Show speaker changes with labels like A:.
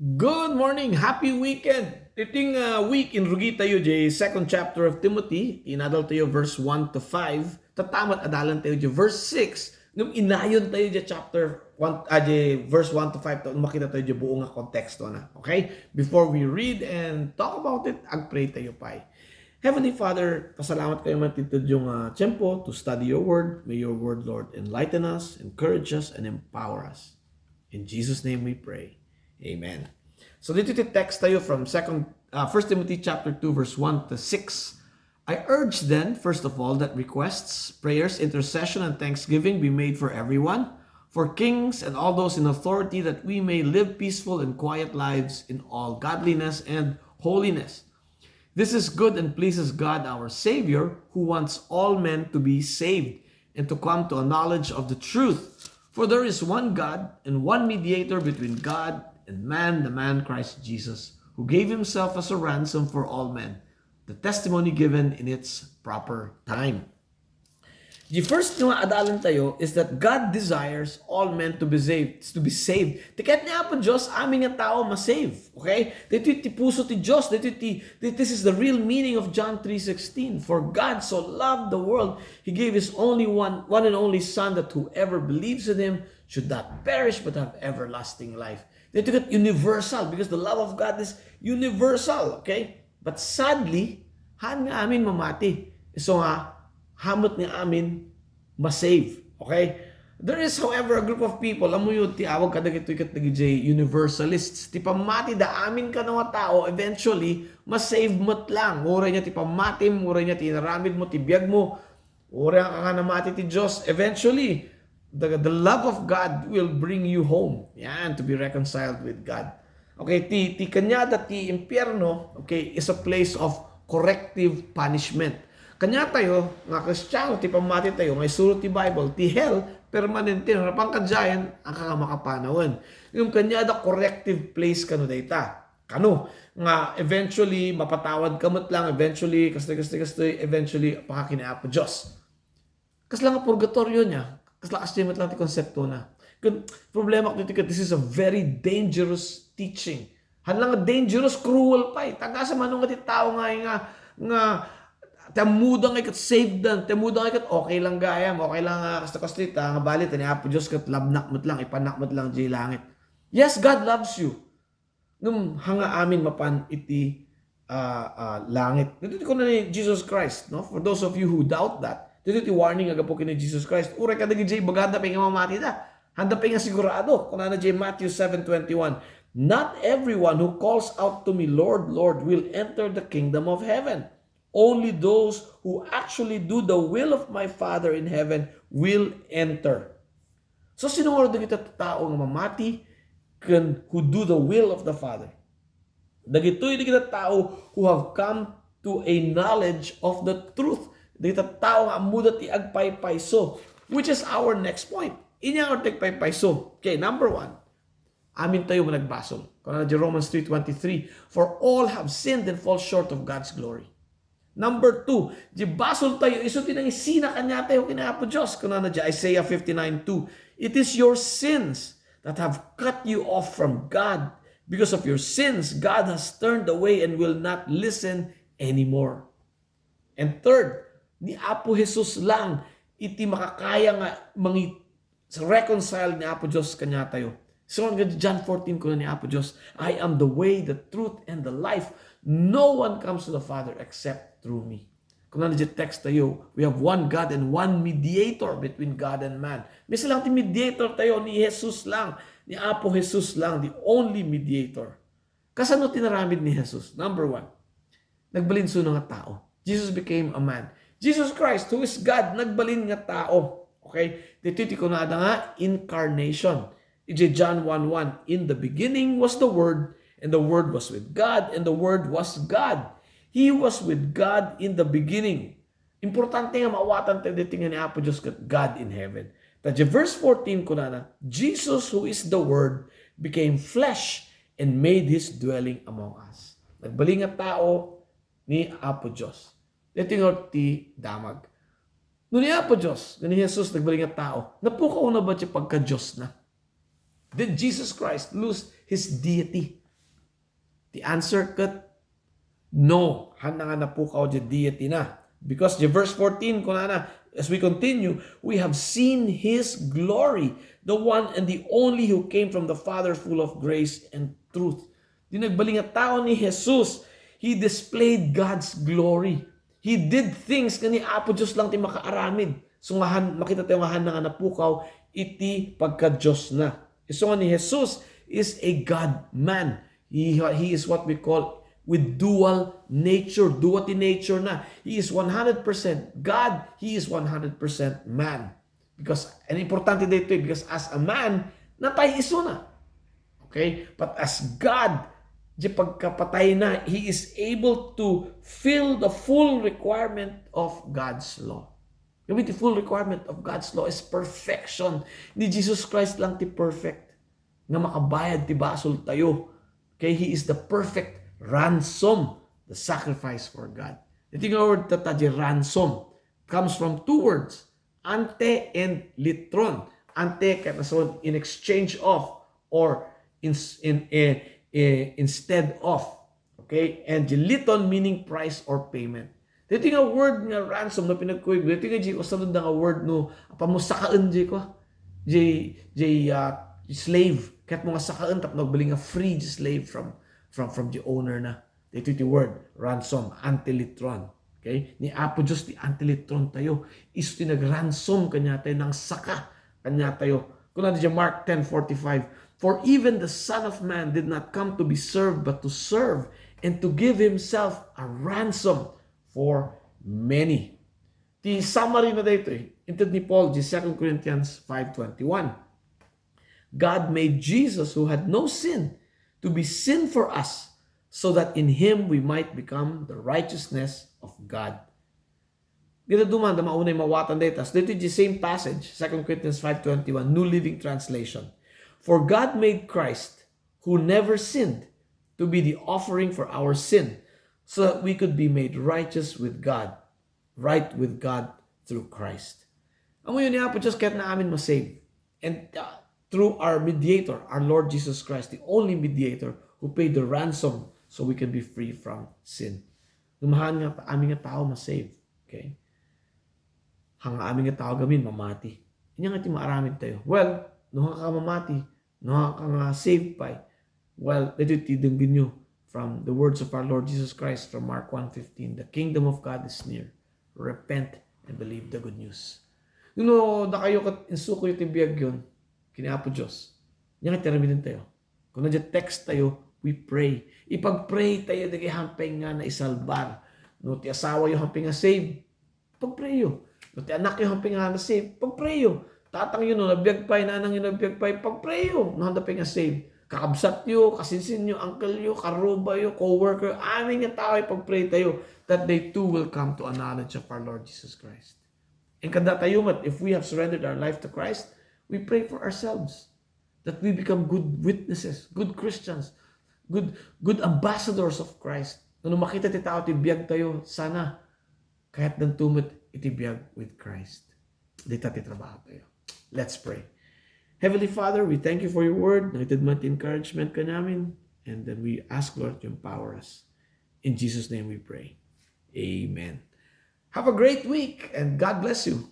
A: Good morning! Happy weekend! Iting week in rugi tayo jay second chapter of Timothy, inadal tayo verse 1 to 5, tatamat adalan tayo jay verse 6, nung inayon tayo jay chapter 1, jay verse 1 to 5, makita tayo jay buong nga konteksto na. Okay? Before we read and talk about it, agpray tayo pa. Heavenly Father, pasalamat kayo matitid yung tiyempo to study your word. May your word, Lord, enlighten us, encourage us, and empower us. In Jesus' name we pray. Amen. So dito text tayo from 1 Timothy chapter 2 verse 1 to 6. I urge then, first of all, that requests, prayers, intercession, and thanksgiving be made for everyone, for kings and all those in authority, that we may live peaceful and quiet lives in all godliness and holiness. This is good and pleases God our Savior, who wants all men to be saved and to come to a knowledge of the truth. For there is one God and one mediator between God and man, the man Christ Jesus, who gave himself as a ransom for all men, the testimony given in its proper time. The first nga adalan tayo is that God desires all men to be saved. Tikat niya po Diyos, aming nga tao masave. Okay? Dito ti puso ti Diyos. This is the real meaning of John 3:16. For God so loved the world, He gave His only one and only Son, that whoever believes in Him should not perish but have everlasting life. Dito kat universal, because the love of God is universal. Okay? But sadly, han nga amin mamati. So nga, hamot nga amin masave. Okay? There is, however, a group of people, amo yun, tiawag ka dagito ikat nagijay universalists. Ti pamati da amin ka nga tao, eventually, masave mo't lang. Uray niya ti pamatim, uray niya ti naramid mo, ti biyag mo, uray ka nga namati ti Diyos. Eventually, the love of God will bring you home. Yan, to be reconciled with God. Okay, ti kanyada, ti impyerno, okay, is a place of corrective punishment. Kanya tayo, nga Kristiyano, ti pamati tayo, ngay surut ti Bible, ti hell, permanente, napang kadyayan, ang kakamakapanawin. Yung kanya da corrective place kano data. Kano, nga eventually, mapatawad kamot lang, eventually, kastoy, eventually, pakakinaap po Diyos. Kasla nga purgatorio niya, kasla kastimot lang ti konsepto na. Kung problema ko dito, this is a very dangerous teaching. Hanlang dangerous, cruel pa eh. Taga sa manong ti tao nga temuda nga ikat saved dan, temuda nga ikat okay lang gayam, okay lang kasta-kastita, nga balit, ni Apo Diyos kat labnak mo't lang, ipanak mo't lang di langit. Yes, God loves you. Nung hanga amin mapan iti langit. Dito ko na ni Jesus Christ, no? For those of you who doubt that, dito ti warning aga po kini Jesus Christ. Uray ka dagi jay bagada pa nga mamati da. Handa pa nga sigurado. Kung na jay Matthew 7:21. Not everyone who calls out to me, Lord, Lord, will enter the kingdom of heaven. Only those who actually do the will of my Father in heaven will enter. So sinungod kita tao nga mamati who do the will of the Father. Dagitoy kita tao who have come to a knowledge of the truth. Dagita tao nga amudat ti agpaypayso, which is our next point. Inya ang tagpaypayso. Okay, number 1. Amin tayo managbasol. Kung na Romans 3:23, for all have sinned and fall short of God's glory. Number 2, di basol tayo, iso tinang isina kanya tayo kinapo Diyos. Kung na Isaiah 59:2, it is your sins that have cut you off from God. Because of your sins, God has turned away and will not listen anymore. And third, ni Apo Jesus lang, iti makakaya nga reconcile ni Apo Diyos kanya tayo. So, John 14 ko na ni Apo Diyos, I am the way, the truth, and the life. No one comes to the Father except through me. Kung nandiyan text tayo, we have one God and one mediator between God and man. Misa lang ti mediator tayo, ni Jesus lang, ni Apo Jesus lang, the only mediator. Kasano tinaramid ni Jesus? Number 1, nagbalinso ng tao. Jesus became a man. Jesus Christ, who is God, nagbalin nga tao. Okay? Dito ko na nga, incarnation. John 1:1, in the beginning was the Word, and the Word was with God, and the Word was God. He was with God in the beginning. Importante nga maawatan tayo dito nga ni Apo Diyos kat God in heaven. Tadya verse 14 ko na, Jesus who is the Word became flesh and made His dwelling among us. Nagbaling nga tao ni Apo Diyos. Ito nga ti damag. No ni Apo Diyos, ni Jesus nagbaling nga tao, napukaw na ba siya pagka-Diyos na? Did Jesus Christ lose His deity? The answer kat, no. Han nga na po kao di deity na. Because the verse 14, as we continue, we have seen His glory, the one and the only who came from the Father, full of grace and truth. Di nagbaling nga tao ni Jesus, He displayed God's glory. He did things kani Apo Diyos lang ti makaaramid. So makita tayo nga nga napukaw, iti pagka-Diyos na. So nga ni Jesus is a God-man. He is what we call with dual nature. Duality nature na. He is 100% God. He is 100% man. Because, and importante dito because as a man, natay iso na. Okay? But as God, di pagkapatay na, He is able to fill the full requirement of God's law. The full requirement of God's law is perfection. Ni Jesus Christ lang ti perfect. Nga makabayad ti basol tayo. Okay? He is the perfect ransom, the sacrifice for God. Ito yung word tataji, ransom. Comes from two words. Ante and litron. Ante, in exchange of, or instead of. Okay? And liton meaning price or payment. Dito yung word nga ransom na pinagkuig. Dito yung usalod na word no pamusakaan ko. Slave. Kahit mga sakaan tap nagbaling nga free slave from the owner na. Dito yung word ransom, antilitron. Okay? Ni Apo Diyos ti antilitron tayo. Iso ti nagransom kanya tayo ng saka kanya tayo. Kung natin dyan Mark 10:45, for even the Son of Man did not come to be served, but to serve and to give Himself a ransom for many. The summary na dito ito ni Paul, 2 Corinthians 5:21. God made Jesus, who had no sin, to be sin for us, so that in Him we might become the righteousness of God. Dito duman, da maunay mawatan dito. Dito the same passage, 2 Corinthians 5:21, New Living Translation. For God made Christ, who never sinned, to be the offering for our sin, so that we could be made righteous with God, right with God through Christ. Ang yun niya po, just kahit na amin masave. And through our mediator, our Lord Jesus Christ, the only mediator who paid the ransom so we can be free from sin. Lumahan nga, amin nga tao masave. Okay? Hanga amin nga tao gamin, mamati. Inya nga ti maaramid tayo. Well, nung ka mamati, nung ka nga save pa, well, dito tidunggin nyo from the words of our Lord Jesus Christ from Mark 1:15, the kingdom of God is near. Repent and believe the good news. Nung na kayo insuko yung tibiyag yun, kiniapo Diyos. Yan nga tiraminin tayo. Kung nandiyan text tayo, we pray. Ipag-pray tayo, dagay hampeng nga na isalbar. No, ti asawa yung hampeng nga save, pag-pray yo. No, ti anak yung hampeng nga na save, pag-pray yo. Tatang yun, no, nabiyagpay, nanang yun, nabiyagpay, pag-pray yo. No, hampeng nga save. Kakabsat yo, kasinsin yo, uncle yo, karuba yo, co-worker, amin nga tao, ipag-pray tayo, that they too will come to a knowledge of our Lord Jesus Christ. And kada tayo mat, if we have surrendered our life to Christ, we pray for ourselves that we become good witnesses, good Christians, good ambassadors of Christ. Nung makita ti tao ti biyag tayo, sana kahit nang tumot itibiyag with Christ. Dita ti trabaho tayo. Let's pray. Heavenly Father, we thank you for your word. Naitid man ti encouragement ka namin. And then we ask, Lord, to empower us. In Jesus' name we pray. Amen. Have a great week and God bless you.